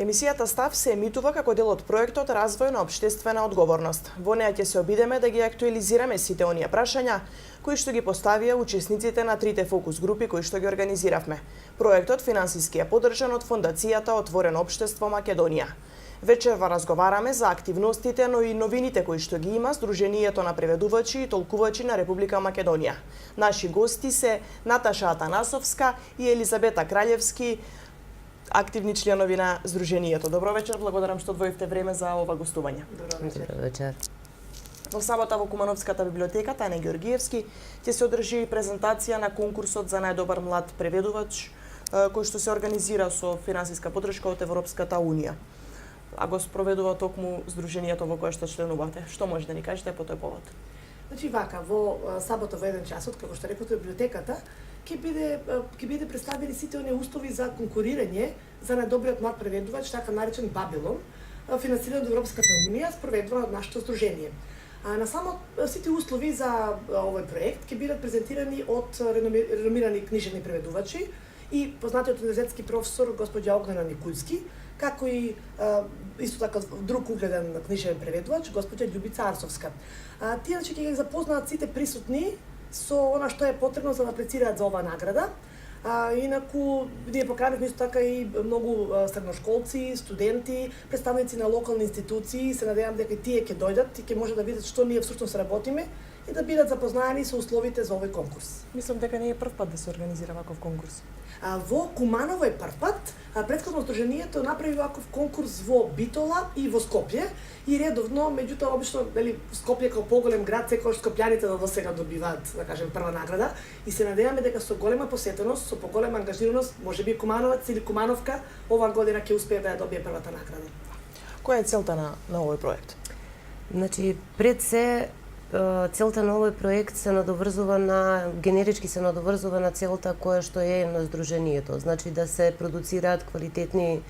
Емисијата Став се емитува како дел од проектот Развој на општествена одговорност. Во неа ќе се обидеме да ги актуализираме сите оние прашања кои што ги поставија учесниците на трите фокус групи кои што ги организиравме. Проектот финансиски е поддржан од Фондацијата Отворено општество Македонија. Вечерва разговараме за активностите, но и новините кои што ги има Сдруженијето на преведувачи и толкувачи на Република Македонија. Наши гости се Наташа Атанасовска и Елизабета Краљевски, активни членови на Сдруженијето. Добро вечер, благодарам што одвоивте време за ова гостување. Добро вечер. Во сабота во Кумановската библиотека Тане Георгиевски ќе се одржи презентација на конкурсот за најдобар млад преведувач кој што се организира со финансиска поддршка од Европската унија. А го спроведува токму Сдруженијето во кое што членувате. Што може да ни кажете по тој повод? Значи вака, во сабота во 1 часот, како што рекоте, библиотеката ќе биде представени сите оние услови за конкурирање за најдобриот млад преведувач, така наречен Бабилон, финансиран од Европската унија, спроведуван од нашето сдружение. На само сите услови за овој проект ќе бидат презентирани од реномирани книжевни преведувачи и познатиот универзитетски професор господја Огнена Никулски, како и исто така друг угледен книжевен преведувач, господја Љубица Арсовска. Тие ќе ги запознаат сите присутни со она што е потребно за да аплицираат за оваа награда. Инаку, ние поканивме исто така и многу средношколци, студенти, представници на локални институции, се надевам дека тие ќе дојдат и ќе може да видат што ние всушност работиме и да бидат запознаени со условите за овој конкурс. Мислам дека не е прв пат да се организира ваков конкурс. Во Куманово е прв пат. Претходно Сдруженијето направи ваков конкурс во Битола и во Скопје и редовно, меѓутоа обично нели Скопје како поголем град секогаш скопјаните до сега добиваат, да кажем, прва награда и се надеваме дека со голема посетеност, со поголема ангажираност, можеби Кумановец или Кумановка оваа година ќе успее да ја добие првата награда. Која е целта на овој проект? Значи, пред се целта на овој проект се надоврзува на генерички се надоврзува на целта која што е на Сдруженијето, значи да се продуцираат квалитетни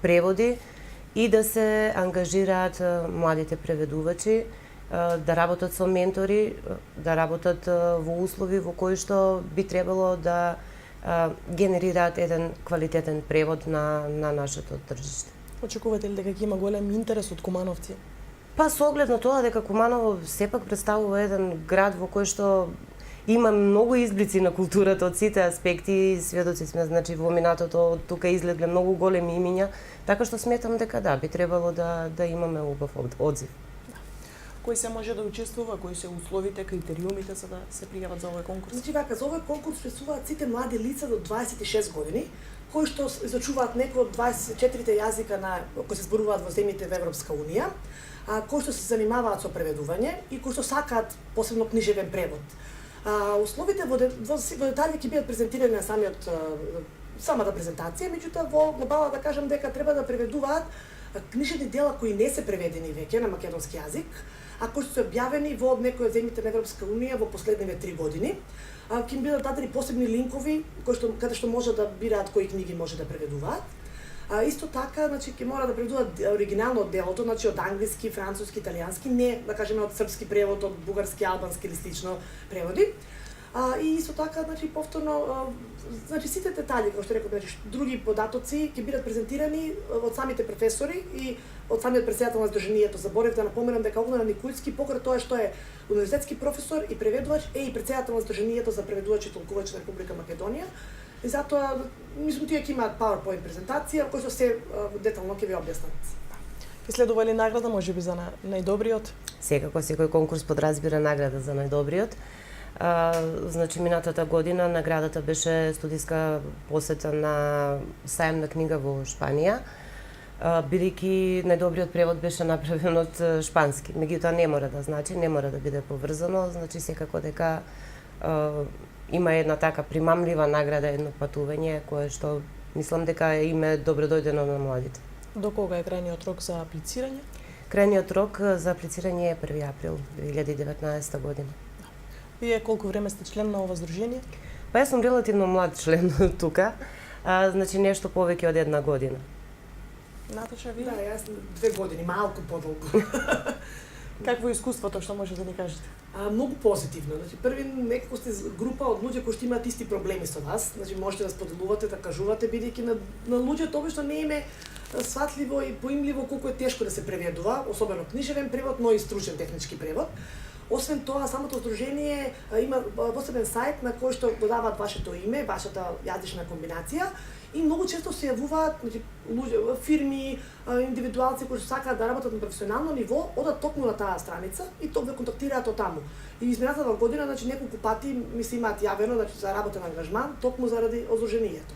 преводи и да се ангажираат младите преведувачи да работат со ментори, да работат во услови во кои што би требало да генерираат еден квалитетен превод на нашето тржиште. Очекувате ли дека ќе има голем интерес од кумановци? Па со оглед на тоа дека Куманово сепак представува еден град во кој што има многу изблици на културата од сите аспекти, сведоци сме, значи во минатото тука излегле многу големи имиња, така што сметам дека да, би требало да имаме убав одзив. Кој се може да учествува, кои се условите, критериумите за да се пријават за овој конкурс? Значи вака, за овој конкурс учествуваат сите млади лица до 26 години, кои што изучуваат некој од 24 јазика кои се зборуваат во земјите во Европска унија, кои што се занимаваат со преведување и кои што сакаат посебно книжевен превод. Условите во детали ќе бидат презентирани на самата презентација, меѓутоа во глобала да кажам дека треба да преведуваат книжевни дела кои не се преведени веќе на македонски јазик, а кои што се објавени во некои од земјите на Европска унија во последниве 3 години. Ќе им бидат дадени посебни линкови каде што може да бираат кои книги може да преведуваат. Исто така, значи ќе мора да преведуваат оригинално од делото, значи од англиски, француски, италијански, не да кажеме од српски превод, од бугарски, албански или слично преводи. И исто така, значи повторно, значи сите детали, како што реков, значи други податоци ќе бидат презентирани од самите професори и од самиот претседател на Сдруженијето. Заборев да напоменам дека Огнена Никулски, покрај тоа што е универзитетски професор и преведувач, е и претседател на Сдруженијето за преведувачи и толкувачи на Република Македонија. И затоа, мислам, тие ќе имаат PowerPoint презентација, кој што се детално ќе ви објаснат. Ќе следува ли награда, можеби за најдобриот? Секако, секој конкурс подразбира награда за најдобриот. Значи, минатата година наградата беше студиска посета на сајм на книга во Шпанија, бидејќи најдобриот превод беше направен од шпански. Меѓутоа не мора да значи, не мора да биде поврзано, значи секако дека има една така примамлива награда, едно патување, кое што мислам дека им е добродојдено на младите. До кога е крајниот рок за аплицирање? Крајниот рок за аплицирање е 1 април 2019 година. Вие колку време сте член на ова здружение? Па јас сум релативно млад член тука, значи нешто повеќе од 1 година. Наташа, вие? Да, јас 2 години, малку подолго. Какво е искуството, што може да ни кажете? Многу позитивно. Значи, први некако сте група од луѓе кои што имаат исти проблеми со вас. Значи, можете да споделувате, да кажувате, бидејќи на луѓето обично не име сватливо и поимливо колку е тешко да се преведува, особено книжевен превод, но и стручен технички превод. Освен тоа, самото здружение има посебен сајт на кој што го даваат вашето име, вашата јазична комбинација и многу често се јавуваат, значи, луѓе, фирми, индивидуалци кои што сакаат да работат на професионално ниво, одат токму на таа страница и ве контактираат од таму. И изминатата година, значи, неколку пати ми се имаат јавено, значи, за работен ангажман, токму заради здружението.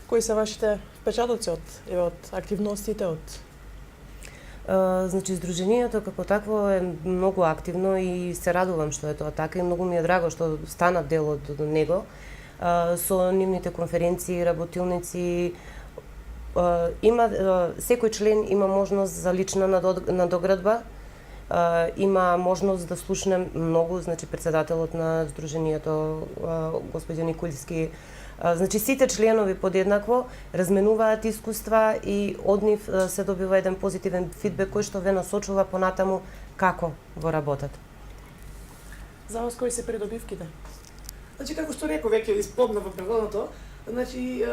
Кои се вашите впечатоци од активностите од Значи, здружението како такво е многу активно и се радувам што е тоа така и многу ми е драго што станат дел од него. Со нивните конференции, работилници, секој член има можност за лична надоградба, има можност да слушне многу, значи председателот на здружението господин Николски. Значи сите членови подеднакво разменуваат искуства и од нив се добива еден позитивен фидбек кој што ве насочува понатаму како во работат. За вас кои се придобивките? Значи, како што реков веќе испомна во предходното, значи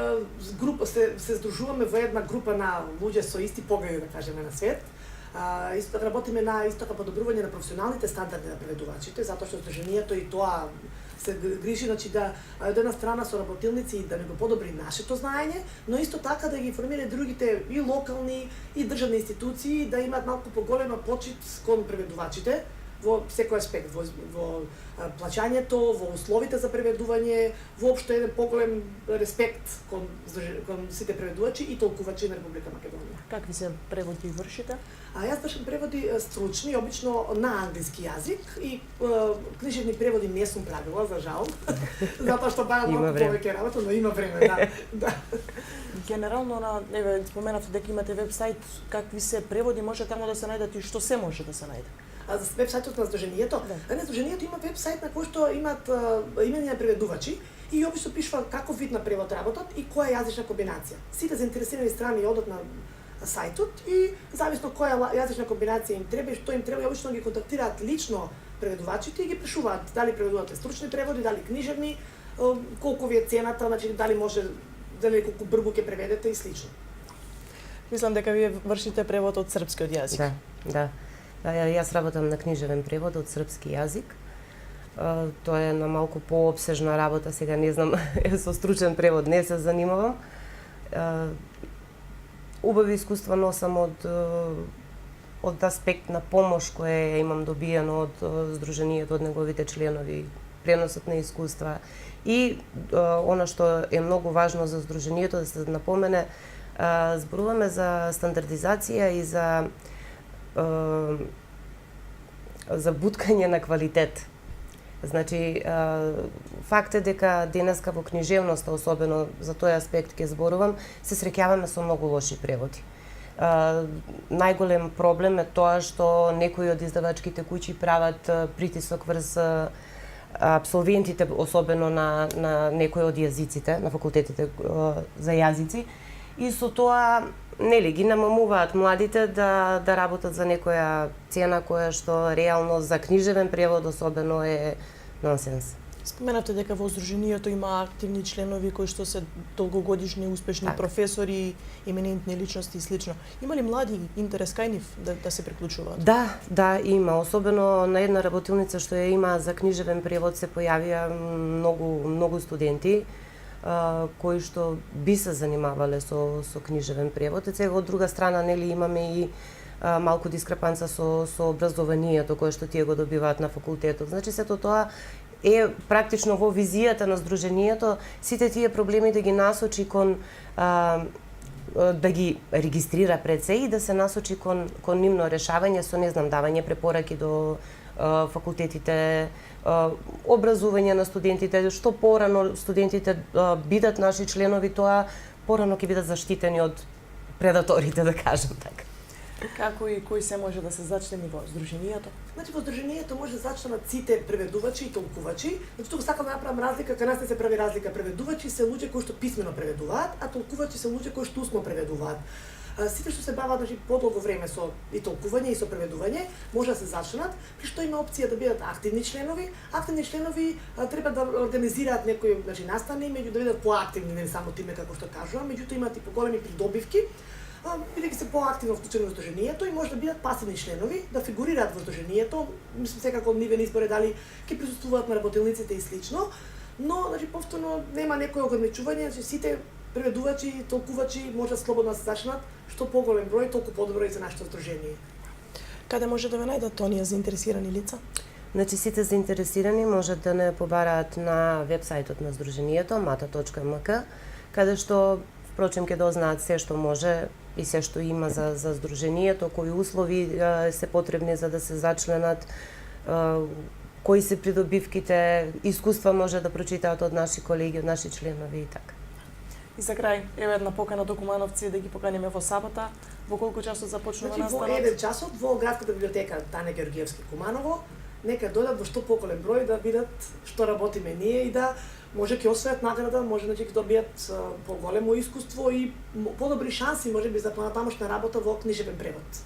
група се здружуваме во една група на луѓе со исти погледи, да кажеме, на свет. Исто така работиме на подобрување на професионалните стандарди на преведувачите, затоа што здружението и тоа се грижи, значи да од една страна со работилници да не го подобри нашето знаење, но исто така да ги информира другите и локални и државни институции да имаат малку поголема почит кон преведувачите во секој аспект, во плаќањето, во условите за преведување, воопшто еден поголем респект кон сите преведувачи и толкувачи на Република Македонија. Какви се преводи вршите? Јас вршам преводи стручни, обично на англиски јазик и книжевни преводи не сум правила, за жал, затоа што баја малку повеќе работа, но има време, да. Генерално, споменавте дека имате веб-сайт, какви се преводи може таму да се најдат и што се може да се најде? За веб-сајтот на здружението? Да. Здружението има веб-сајт на кој што имаат имени на преведувачи и обично пишува каков вид на превод работат и која јазична комбинација. Сите заинтересирани страни одат на сајтот и зависно која јазична комбинација им треба и што им треба, и обично ги контактираат лично преведувачите и ги прашуваат дали преведувате стручни преводи, дали книжевни, колку ви е цената, значи дали може колку брзо ќе преведете и слично. Мислам дека вие вршите превод од српскиот јазик. Да. Јас работам на книжевен превод од српски јазик. Тоа е на малку поопсежна работа, сега не знам, со стручен превод не се занимавам. Убави искуства носам од аспект на помош која имам добиено од здружението, од неговите членови, преносот на искуства. И она што е многу важно за здружението да се напомене, зборуваме за стандардизација и за буткање на квалитет. Значи, факт е дека денеска во книжевноста, особено за тој аспект ќе зборувам, се среќаваме со многу лоши преводи. Најголем проблем е тоа што некои од издавачките куќи прават притисок врз абсолвентите, особено на некои од јазиците, на факултетите за јазици, и со тоа ги намамуваат младите да работат за некоја цена која што реално за книжевен превод особено е нонсенс. Споменавте дека во здружението има активни членови кои што се долгогодишни успешни професори, именентни личности и слично. Има ли млади интерес кај нив да се приклучуваат? Да, има. Особено на една работилница што ја има за книжевен превод се појавија многу студенти кои што би се занимавале со книжевен превод. Сега од друга страна имаме и малку дискрепанца со образованието кое што тие го добиваат на факултетот. Значи сето тоа е практично во визијата на здружението сите тие проблеми да ги насочи кон да ги регистрира пред се и да се насочи кон нивно решавање со давање препораки до факултетите, образување на студентите, што порано студентите бидат наши членови, тоа порано ќе бидат заштитени од предаторите, да кажем така. Како и кој се може да се зачлени во здружението? Значи во здружението може да зачленат сите преведувачи и толкувачи. Значи тука сакам да направам разлика, кај нас не се прави разлика. Преведувачи се луѓе кои што писмено преведуваат, а толкувачи се луѓе кои што устно преведуваат. Сите што се бават подолго време со и толкување и со преведување може да се зачленат, при што има опција да бидат активни членови. Активни членови треба да организираат некои настани, меѓу да бидат поактивни, не само тиме како што кажувам, меѓутоа имаат и поголеми придобивки. бидејќи се поактивно вклучени во здруженијето и може да бидат пасивни членови, да фигурираат во здруженијето, мислам секако нивен избор е дали ќе присуствуваат на работилниците и слично, но значи повторно нема некој ограничување, значи сите преведувачи, толкувачи можат слободно да се зачнат, што поголем број, толку подобро и за нашето здружение. Каде може да ве најдат оние заинтересирани лица? Значи сите заинтересирани можат да не побараат на вебсајтот на здруженијето mata.mk, каде што впрочем ќе дознаат се што може и се што има за здруженијето, кои услови се потребни за да се зачленат, кои се придобивките, искуства може да прочитаат од наши колеги, од наши членови и така. И за крај, еве една покана до Кумановци да ги поканиме во сабота. Во колку часот започнува Значи, во настанот? 1 часот во градската библиотека Тане Георгиевски Куманово, нека дојдат во што поголем број да видат што работиме ние и да може ќе освојат награда, може ќе добијат поголемо искуство и подобри шанси можеби за понатамошна работа во книжевен превод.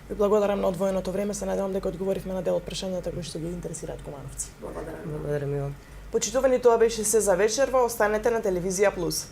Ви благодарам на одвоеното време, се надевам дека одговоривме на дел од прашањата кои што ги интересираат Кумановци. Благодарам. Благодарам и вам. Почитувани, тоа беше се за вечерва, останете на Телевизија Плюс.